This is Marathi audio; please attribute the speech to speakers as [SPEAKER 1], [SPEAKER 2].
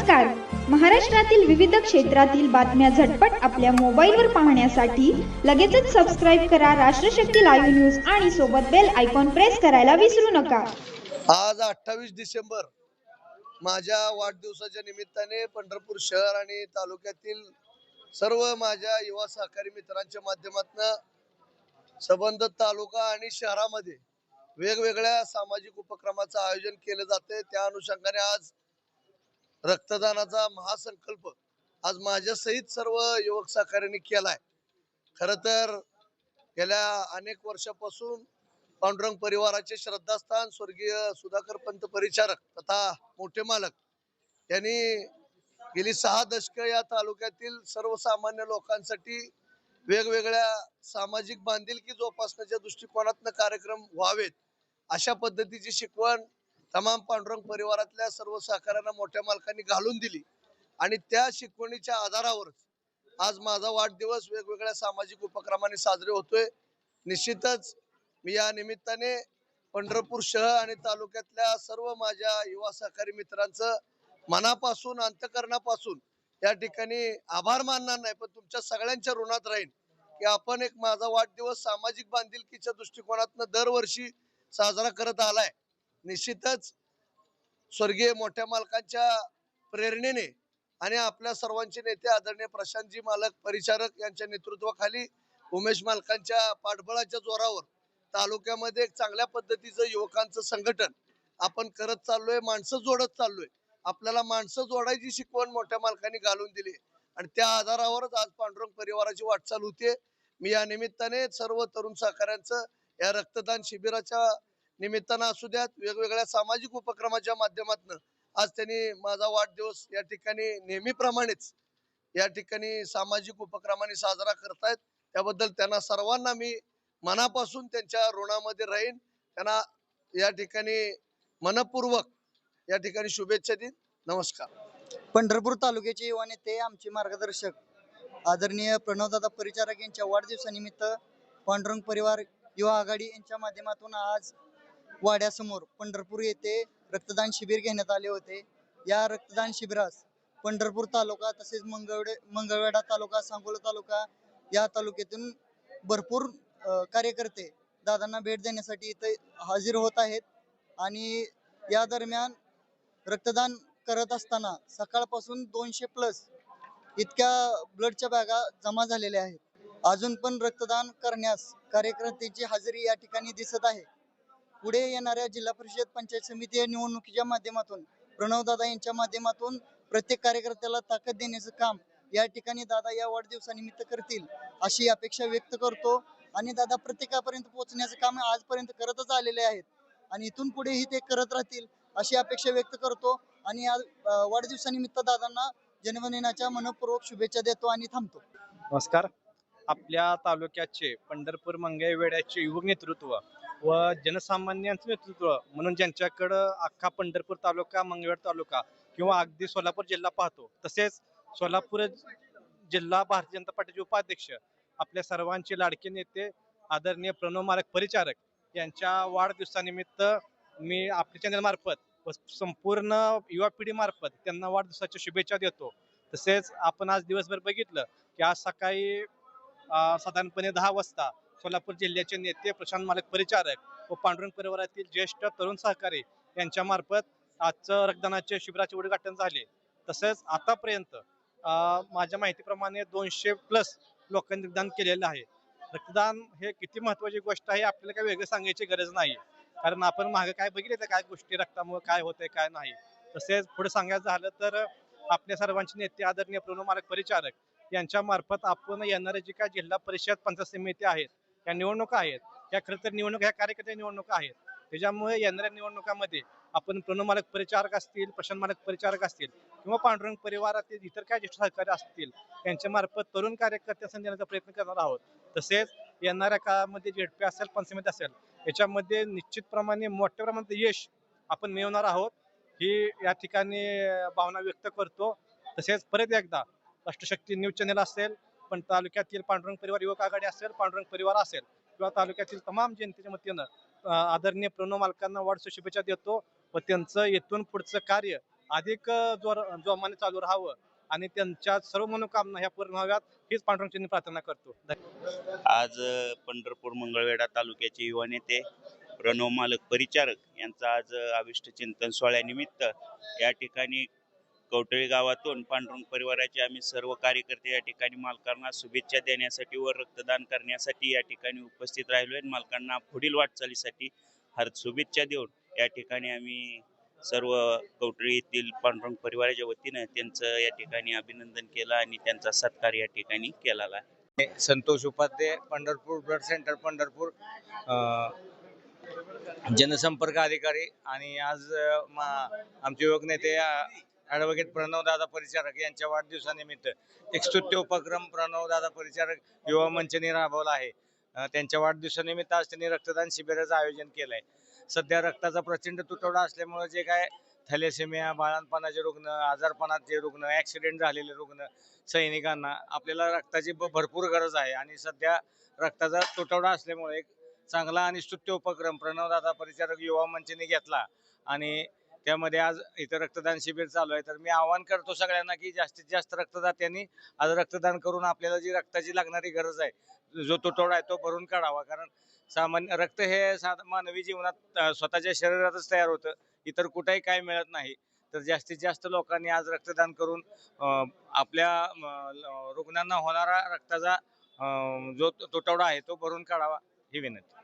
[SPEAKER 1] नमस्कार. महाराष्ट्रातील विविध क्षेत्रातील बातम्या झटपट आपल्या मोबाईलवर पाहण्यासाठी लगेचच सबस्क्राईब करा राष्ट्रशक्ती लाईव्ह न्यूज आणि सोबत बेल आयकॉन प्रेस करायला विसरू नका.
[SPEAKER 2] आज 28 डिसेंबर माझ्या वाढदिवसाच्या निमित्ताने पंढरपूर शहर आणि तालुक्यातील सर्व माझ्या युवा सहकारी मित्रांच्या माध्यमातून संबंधित तालुका आणि शहरामध्ये वेगवेगळ्या सामाजिक उपक्रमाचं आयोजन केले जाते. त्या अनुषंगाने आज रक्तदानाचा महासंकल्प आज माझ्या सहित सर्व युवक सहकार्यांनी केलाय. खरं तर गेल्या अनेक वर्षापासून पांडुरंग परिवाराचे श्रद्धास्थान स्वर्गीय सुधाकर पंत परिचारक तथा मोठे मालक यांनी गेली 6 दशकं या तालुक्यातील सर्वसामान्य लोकांसाठी वेगवेगळ्या सामाजिक बांधिलकी जोपासण्याच्या दृष्टिकोनातून कार्यक्रम व्हावेत अशा पद्धतीची शिकवण तमाम पांडुरंग परिवारातल्या सर्व सहकाऱ्यांना मोठ्या मालकांनी घालून दिली आणि त्या शिकवणीच्या आधारावरच आज माझा वाढदिवस वेगवेगळ्या सामाजिक उपक्रमांनी साजरे होतोय. निश्चितच मी या निमित्ताने पंढरपूर शहर आणि तालुक्यातल्या सर्व माझ्या युवा सहकारी मित्रांचं मनापासून अंतकरणापासून या ठिकाणी आभार मानणार नाही, पण तुमच्या सगळ्यांच्या ऋणात राहीन की आपण एक माझा वाढदिवस सामाजिक बांधिलकीच्या दृष्टिकोनातून दरवर्षी साजरा करत आलाय. निश्चितच स्वर्गीय मोठ्या मालकांच्या प्रेरणेने आणि आपल्या सर्वांचे नेते आदरणीय प्रशांतजी मालक परिचारक यांच्या नेतृत्वाखाली उमेश मालकांच्या पाठबळाच्या जोरावर तालुक्यामध्ये एक चांगल्या पद्धतीचं युवकांचं संघटन आपण करत चाललोय. माणसं जोडत चाललोय. आपल्याला माणसं जोडायची शिकवण मोठ्या मालकांनी घालून दिली आणि त्या आधारावरच आज पांडुरंग परिवाराची वाटचाल होते. मी या निमित्ताने सर्व तरुण सहकाऱ्यांचं या रक्तदान शिबिराच्या निमित्तानं असू द्यात, वेगवेगळ्या सामाजिक उपक्रमाच्या माध्यमातून आज त्यांनी माझा वाढदिवस या ठिकाणी नेहमीप्रमाणेच या ठिकाणी सामाजिक उपक्रमांनी साजरा करतायत. त्याबद्दल त्यांना सर्वांना मी मनापासून त्यांच्या ऋणामध्ये राहीन. त्यांना या ठिकाणी मनपूर्वक या ठिकाणी शुभेच्छा देईन. नमस्कार.
[SPEAKER 3] पंढरपूर तालुक्याचे युवा नेते आमचे मार्गदर्शक आदरणीय प्रणवदादा परिचारक यांच्या वाढदिवसानिमित्त पांडुरंग परिवार युवा आघाडी यांच्या माध्यमातून आज वाड्यासमोर पंढरपूर येथे रक्तदान शिबिर घेण्यात आले होते. या रक्तदान शिबिरास पंढरपूर तालुका तसेच मंगळवेढा तालुका, सांगोला तालुका या तालुक्यातून भरपूर कार्यकर्ते दादांना भेट देण्यासाठी इथे हजर होत आहेत आणि या दरम्यान रक्तदान करत असताना सकाळपासून 200+ इतक्या ब्लडच्या बॅगा जमा झालेल्या आहेत. अजून पण रक्तदान करण्यास कार्यकर्त्यांची हजेरी या ठिकाणी दिसत आहे. पुढे येणाऱ्या जिल्हा परिषद पंचायत समिती निवडणुकीच्या माध्यमातून प्रणवदादा यांच्या माध्यमातून प्रत्येक कार्यकर्त्याला ताकद देण्याचं काम या ठिकाणी दादा या वाढदिवसानिमित्त करतील अशी अपेक्षा व्यक्त करतो आणि दादा प्रत्येकापर्यंत पोहोचण्याचं काम आजपर्यंत करतच आलेले आहेत आणि इथून पुढेही ते करत राहतील अशी अपेक्षा व्यक्त करतो आणि आज वाढदिवसानिमित्त दादांना जन्मदिनाच्या मनपूर्वक शुभेच्छा देतो आणि थांबतो.
[SPEAKER 4] नमस्कार. आपल्या तालुक्याचे पंढरपूर मंगळवेढ्याचे युवक नेतृत्व व जनसामान्यांचं नेतृत्व म्हणून ज्यांच्याकडं अख्खा पंढरपूर तालुका, मंगळवेढा तालुका किंवा अगदी सोलापूर जिल्हा पाहतो, तसेच सोलापूर जिल्हा भारतीय जनता पार्टीचे उपाध्यक्ष आपल्या सर्वांचे लाडके नेते आदरणीय प्रणव मालक परिचारक यांच्या वाढदिवसानिमित्त मी आपल्या चॅनलमार्फत व संपूर्ण युवा पिढीमार्फत त्यांना वाढदिवसाच्या शुभेच्छा देतो. तसेच आपण आज दिवसभर बघितलं की आज सकाळी साधारणपणे 10 वाजता सोलापूर जिल्ह्याचे नेते प्रशांत मालक परिचारक व पांडुरंग परिवारातील ज्येष्ठ तरुण सहकारी यांच्या मार्फत आजचं रक्तदानाचे शिबिराचे उद्घाटन झाले. तसेच आतापर्यंत माझ्या माहितीप्रमाणे 200+ लोकांनी रक्तदान केलेलं आहे. रक्तदान हे किती महत्त्वाची गोष्ट आहे आपल्याला काही वेगळं सांगायची गरज नाही, कारण आपण मागे काय बघितलं काय गोष्टी रक्तामुळे काय होतंय काय नाही. तसेच पुढे सांगायचं झालं तर आपल्या सर्वांचे नेते आदरणीय प्रणव मालक परिचारक यांच्या मार्फत आपण येणाऱ्या जी काय जिल्हा परिषद पंचायत समिती आहेत, या निवडणुका आहेत, या खरं तर निवडणुका ह्या कार्यकर्ते निवडणुका आहेत. त्याच्यामुळे येणाऱ्या निवडणुकामध्ये आपण प्रणव मालक परिचारक असतील, प्रशांत मालक परिचारक असतील किंवा पांडुरंग परिवारातील इतर काय ज्येष्ठ सहकारी असतील यांच्या मार्फत तरुण कार्यकर्ते संधी देण्याचा प्रयत्न करणार आहोत. तसेच येणाऱ्या काळामध्ये झेडपी असेल, पंचायत समिती असेल, याच्यामध्ये निश्चितप्रमाणे मोठ्या प्रमाणात यश आपण मिळवणार आहोत ही या ठिकाणी भावना व्यक्त करतो. तसेच परत एकदा राष्ट्रशक्ती न्यूज चॅनल असेल, पण तालुक्यातील पांडुरंग परिवार युवक आघाडी असेल, पांडुरंग परिवार असेल किंवा तालुक्यातील तमाम जनतेच्या वतीनं आदरणीय प्रणव मालकांना वाढदिवसाच्या शुभेच्छा देतो व त्यांचं इथून पुढचं कार्य अधिक जोमाने चालू राहावं आणि त्यांच्या सर्व मनोकामना ह्या पूर्ण व्हाव्यात हीच पांडुरंगाची प्रार्थना करतो.
[SPEAKER 5] आज पंढरपूर मंगळवेढा तालुक्याचे युवा नेते प्रणव मालक परिचारक यांचा आज अभिष्ट चिंतन सोहळ्यानिमित्त या ठिकाणी कवटळी गावातून पांडुरंग परिवाराचे आम्ही सर्व कार्यकर्ते या ठिकाणी मालकांना शुभेच्छा देण्यासाठी व रक्तदान करण्यासाठी या ठिकाणी उपस्थित राहिलो आहे. मालकांना पुढील वाटचालीसाठी हार्दिक शुभेच्छा देऊन या ठिकाणी आम्ही सर्व कवटळी येथील पांडुरंग परिवाराच्या वतीनं त्यांचं या ठिकाणी अभिनंदन केलं आणि त्यांचा सत्कार या ठिकाणी केलेला आहे.
[SPEAKER 6] संतोष उपाध्याय, पंढरपूर ब्लड सेंटर पंढरपूर, जनसंपर्क अधिकारी. आणि आज आमचे युवक नेते ॲडव्होकेट प्रणवदादा परिचारक यांच्या वाढदिवसानिमित्त एक स्तुत्य उपक्रम प्रणवदादा परिचारक युवा मंचने राबवला आहे. त्यांच्या वाढदिवसानिमित्त आज त्यांनी रक्तदान शिबिराचं आयोजन केलं आहे. सध्या रक्ताचा प्रचंड तुटवडा असल्यामुळे जे काय थॅलेसेमिया, बाळंतपणाचे रुग्ण, आजारपणाचे रुग्ण, ॲक्सिडेंट झालेले रुग्ण, सैनिकांना आपल्याला रक्ताची भरपूर गरज आहे. आणि सध्या रक्ताचा तुटवडा असल्यामुळे एक चांगला आणि स्तुत्य उपक्रम प्रणवदादा परिचारक युवा मंचने घेतला आणि त्यामध्ये आज इथं रक्तदान शिबिर चालू आहे. तर मी आवाहन करतो सगळ्यांना की जास्तीत जास्त रक्तदात्यांनी आज रक्तदान करून आपल्याला जी रक्ताची लागणारी गरज आहे, जो तुटवडा आहे तो भरून काढावा. कारण सामान्य रक्त हे मानवी जीवनात स्वतःच्या शरीरातच तयार होतं, इतर कुठेही काय मिळत नाही. तर जास्तीत जास्त लोकांनी आज रक्तदान करून आपल्या रुग्णांना होणारा रक्ताचा जो तुटवडा आहे तो भरून काढावा ही विनंती.